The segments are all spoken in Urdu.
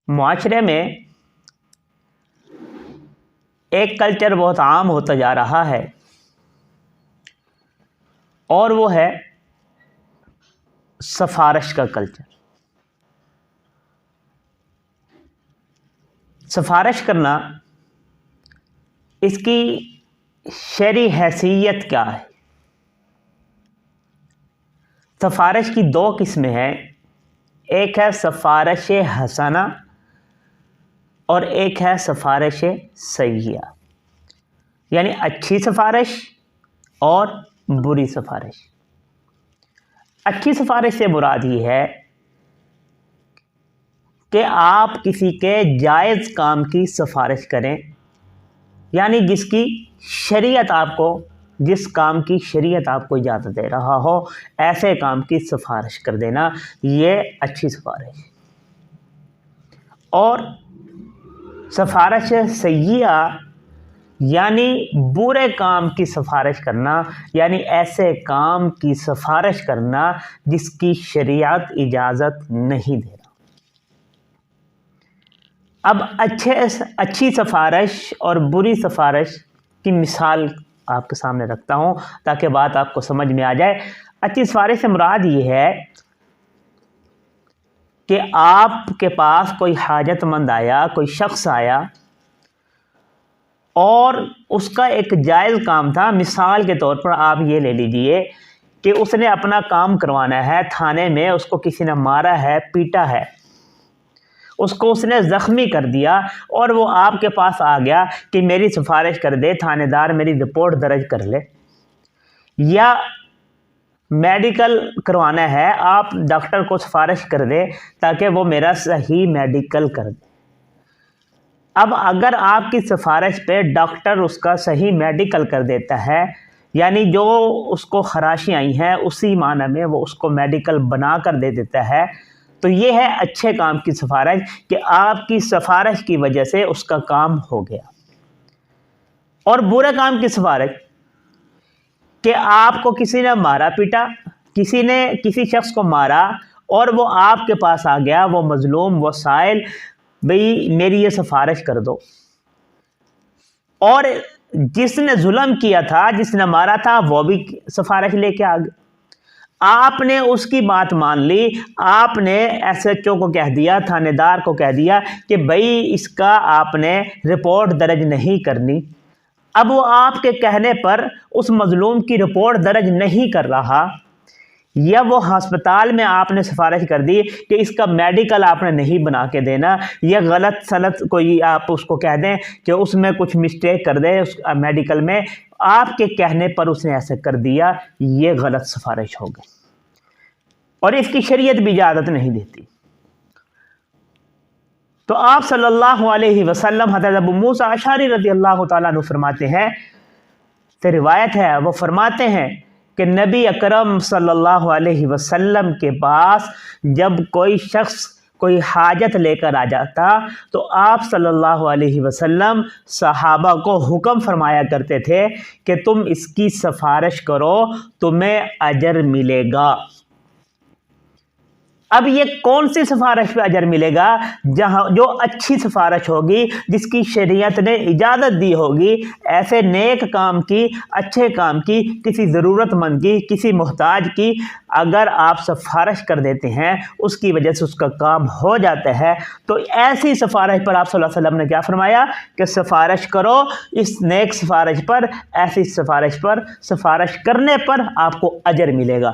معاشرے میں ایک کلچر بہت عام ہوتا جا رہا ہے اور وہ ہے سفارش کا کلچر۔ سفارش کرنا، اس کی شرعی حیثیت کیا ہے؟ سفارش کی دو قسمیں ہیں، ایک ہے سفارش حسنہ اور ایک ہے سفارش سیئہ، یعنی اچھی سفارش اور بری سفارش۔ اچھی سفارش سے مراد یہ ہے کہ آپ کسی کے جائز کام کی سفارش کریں، یعنی جس کام کی شریعت آپ کو اجازت دے رہا ہو، ایسے کام کی سفارش کر دینا، یہ اچھی سفارش۔ اور سفارش سیئہ یعنی برے کام کی سفارش کرنا، یعنی ایسے کام کی سفارش کرنا جس کی شریعت اجازت نہیں دے رہا۔ اب اچھی سفارش اور بری سفارش کی مثال آپ کے سامنے رکھتا ہوں تاکہ بات آپ کو سمجھ میں آ جائے۔ اچھی سفارش سے مراد یہ ہے کہ آپ کے پاس کوئی حاجت مند آیا، کوئی شخص آیا اور اس کا ایک جائز کام تھا۔ مثال کے طور پر آپ یہ لے لیجئے کہ اس نے اپنا کام کروانا ہے، تھانے میں اس کو کسی نے مارا ہے، پیٹا ہے، اس نے زخمی کر دیا اور وہ آپ کے پاس آ گیا کہ میری سفارش کر دے، تھانے دار میری رپورٹ درج کر لے، یا میڈیکل کروانا ہے، آپ ڈاکٹر کو سفارش کر دے تاکہ وہ میرا صحیح میڈیکل کر دے۔ اب اگر آپ کی سفارش پہ ڈاکٹر اس کا صحیح میڈیکل کر دیتا ہے، یعنی جو اس کو خراشیں آئی ہیں اسی معنی میں وہ اس کو میڈیکل بنا کر دے دیتا ہے، تو یہ ہے اچھے کام کی سفارش کہ آپ کی سفارش کی وجہ سے اس کا کام ہو گیا۔ اور برے کام کی سفارش کہ آپ کو کسی نے مارا پیٹا، کسی نے کسی شخص کو مارا اور وہ آپ کے پاس آ گیا، وہ مظلوم، وہ سائل، بھئی میری یہ سفارش کر دو، اور جس نے ظلم کیا تھا، جس نے مارا تھا، وہ بھی سفارش لے کے آ گیا۔ آپ نے اس کی بات مان لی، آپ نے ایس ایچ او کو کہہ دیا، تھانے دار کو کہہ دیا کہ بھئی اس کا آپ نے رپورٹ درج نہیں کرنی۔ اب وہ آپ کے کہنے پر اس مظلوم کی رپورٹ درج نہیں کر رہا، یا وہ ہسپتال میں آپ نے سفارش کر دی کہ اس کا میڈیکل آپ نے نہیں بنا کے دینا، یا غلط سلط کوئی آپ اس کو کہہ دیں کہ اس میں کچھ مسٹیک کر دے اس میڈیکل میں، آپ کے کہنے پر اس نے ایسے کر دیا، یہ غلط سفارش ہو گئی اور اس کی شریعت بھی اجازت نہیں دیتی۔ تو آپ صلی اللہ علیہ وسلم حضرت ابو موسیٰ اشعری رضی اللہ تعالیٰ عنہ فرماتے ہیں، سے روایت ہے، وہ فرماتے ہیں کہ نبی اکرم صلی اللہ علیہ وسلم کے پاس جب کوئی شخص کوئی حاجت لے کر آ جاتا تو آپ صلی اللہ علیہ وسلم صحابہ کو حکم فرمایا کرتے تھے کہ تم اس کی سفارش کرو، تمہیں اجر ملے گا۔ اب یہ کون سی سفارش پہ اجر ملے گا؟ جو اچھی سفارش ہوگی، جس کی شریعت نے اجازت دی ہوگی، ایسے نیک کام کی، اچھے کام کی، کسی ضرورت مند کی، کسی محتاج کی اگر آپ سفارش کر دیتے ہیں، اس کی وجہ سے اس کا کام ہو جاتا ہے، تو ایسی سفارش پر آپ صلی اللہ علیہ وسلم نے کیا فرمایا کہ سفارش کرو، اس نیک سفارش پر، ایسی سفارش پر، سفارش کرنے پر آپ کو اجر ملے گا۔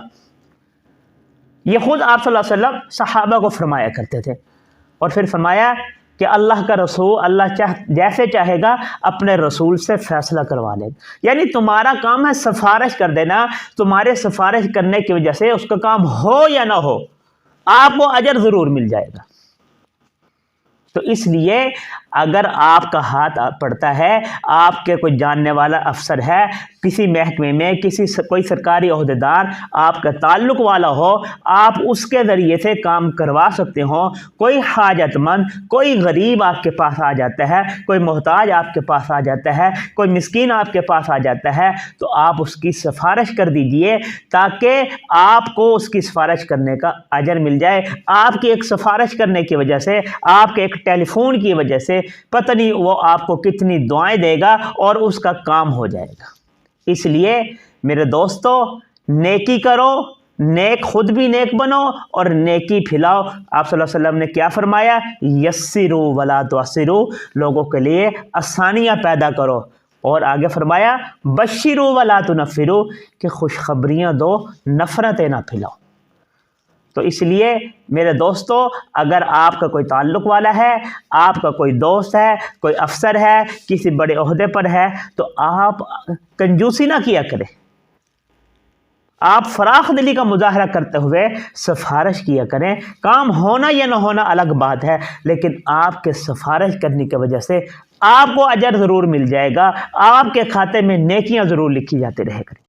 یہ خود آپ صلی اللہ علیہ وسلم صحابہ کو فرمایا کرتے تھے، اور پھر فرمایا کہ اللہ کا رسول، اللہ جیسے چاہے گا اپنے رسول سے فیصلہ کروا لے گا، یعنی تمہارا کام ہے سفارش کر دینا، تمہارے سفارش کرنے کی وجہ سے اس کا کام ہو یا نہ ہو، آپ کو اجر ضرور مل جائے گا۔ تو اس لیے اگر آپ کا ہاتھ پڑتا ہے، آپ کے کوئی جاننے والا افسر ہے کسی محکمے میں، کوئی سرکاری عہدیدار آپ کا تعلق والا ہو، آپ اس کے ذریعے سے کام کروا سکتے ہو۔ کوئی حاجت مند، کوئی غریب آپ کے پاس آ جاتا ہے، کوئی محتاج آپ کے پاس آ جاتا ہے، کوئی مسکین آپ کے پاس آ جاتا ہے، تو آپ اس کی سفارش کر دیجئے تاکہ آپ کو اس کی سفارش کرنے کا اجر مل جائے۔ آپ کی ایک سفارش کرنے کی وجہ سے، آپ کے ایک ٹیلی فون کی وجہ سے پتہ نہیں وہ آپ کو کتنی دعائیں دے گا اور اس کا کام ہو جائے گا۔ اس لیے میرے دوستو، نیکی کرو، نیک خود بھی نیک بنو اور نیکی پھیلاؤ۔ آپ صلی اللہ علیہ وسلم نے کیا فرمایا؟ یسرو ولا تعسرو، لوگوں کے لیے آسانیاں پیدا کرو، اور آگے فرمایا بشرو ولا تنفرو، کہ خوشخبریاں دو، نفرتیں نہ پھیلاؤ۔ تو اس لیے میرے دوستو، اگر آپ کا کوئی تعلق والا ہے، آپ کا کوئی دوست ہے، کوئی افسر ہے، کسی بڑے عہدے پر ہے، تو آپ کنجوسی نہ کیا کریں، آپ فراخ دلی کا مظاہرہ کرتے ہوئے سفارش کیا کریں۔ کام ہونا یا نہ ہونا الگ بات ہے، لیکن آپ کے سفارش کرنے کی وجہ سے آپ کو اجر ضرور مل جائے گا، آپ کے کھاتے میں نیکیاں ضرور لکھی جاتی رہے کریں۔